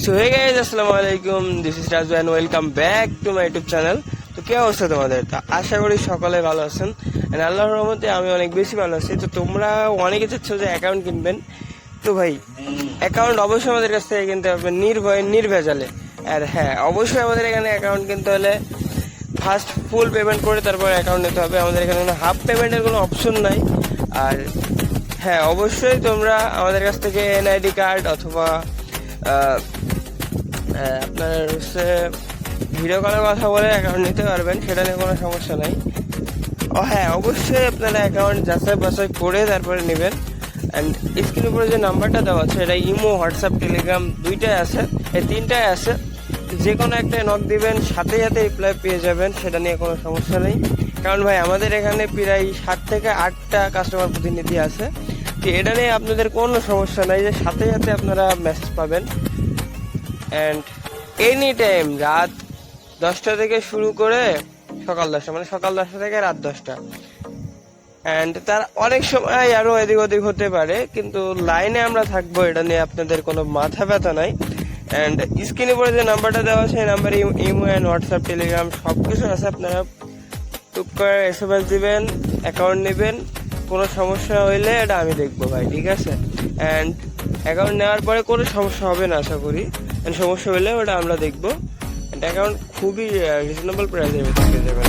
So hey guys, আসসালামু আলাইকুম। This is Raju and welcome back to my YouTube channel. তো কি অবস্থা তোমাদের? তা আশা করি সকলে ভালো আছেন এন্ড আল্লাহর রহমতে আমি অনেক বেশি ভালো আছি। তো তোমরা অনেকে চাচ্ছ যে অ্যাকাউন্ট কিনবেন, তো ভাই অ্যাকাউন্ট অবশ্যই আমাদের কাছ থেকে কিনতে হবে নির্ভয়ে নির্ভেজালে। আর হ্যাঁ, অবশ্যই আমাদের এখানে অ্যাকাউন্ট কিনতে হলে ফার্স্ট ফুল পেমেন্ট করে তারপর অ্যাকাউন্ট নিতে হবে। আমাদের এখানে কোনো হাফ পেমেন্টের কোনো অপশন নাই। আর হ্যাঁ, অবশ্যই তোমরা আমাদের কাছ থেকে এনআইডি কার্ড অথবা আপনার হচ্ছে ভিডিও কলের কথা বলে অ্যাকাউন্ট নিতে পারবেন, সেটা নিয়ে কোনো সমস্যা নাই। ও হ্যাঁ, অবশ্যই আপনারা অ্যাকাউন্ট যাচাই বাছাই করে তারপরে নেবেন। অ্যান্ড স্ক্রিনের উপরে যে নাম্বারটা দেওয়া আছে এটা ইমো, হোয়াটসঅ্যাপ, টেলিগ্রাম দুইটাই আছে, এই তিনটাই আছে। যে কোনো একটাই নক দিবেন, সাথে সাথে রিপ্লাই পেয়ে যাবেন, সেটা নিয়ে কোনো সমস্যা নেই। কারণ ভাই আমাদের এখানে প্রায় 7 থেকে 8টা কাস্টমার প্রতিনিধি আছে, তো এটা নিয়ে আপনাদের কোনো সমস্যা নাই যে সাথে সাথে আপনারা মেসেজ পাবেন। অ্যান্ড এনি টাইম রাত 10টা থেকে শুরু করে সকাল 10টা, মানে সকাল 10টা থেকে রাত 10টা। অ্যান্ড তার অনেক সময় আরো এদিক ওদিক হতে পারে, কিন্তু লাইনে আমরা থাকবো, এটা নিয়ে আপনাদের কোনো মাথা ব্যথা নাই। অ্যান্ড স্ক্রিনের উপরে যে নাম্বারটা দেওয়া আছে এই নাম্বারে ইমো অ্যান্ড হোয়াটসঅ্যাপ, টেলিগ্রাম সব কিছু আছে। আপনারা টুক করে এসএমএস দিবেন, অ্যাকাউন্ট নেবেন। কোনো সমস্যা হইলে এটা আমি দেখবো ভাই, ঠিক আছে? অ্যান্ড অ্যাকাউন্ট নেওয়ার পরে কোনো সমস্যা হবে না আশা করি। অ্যান্ড সমস্যা হলে ওটা আমরা দেখবো। অ্যান্ড অ্যাকাউন্ট খুবই রিজনেবল প্রাইসের ভিতরে পেয়ে যাবেন।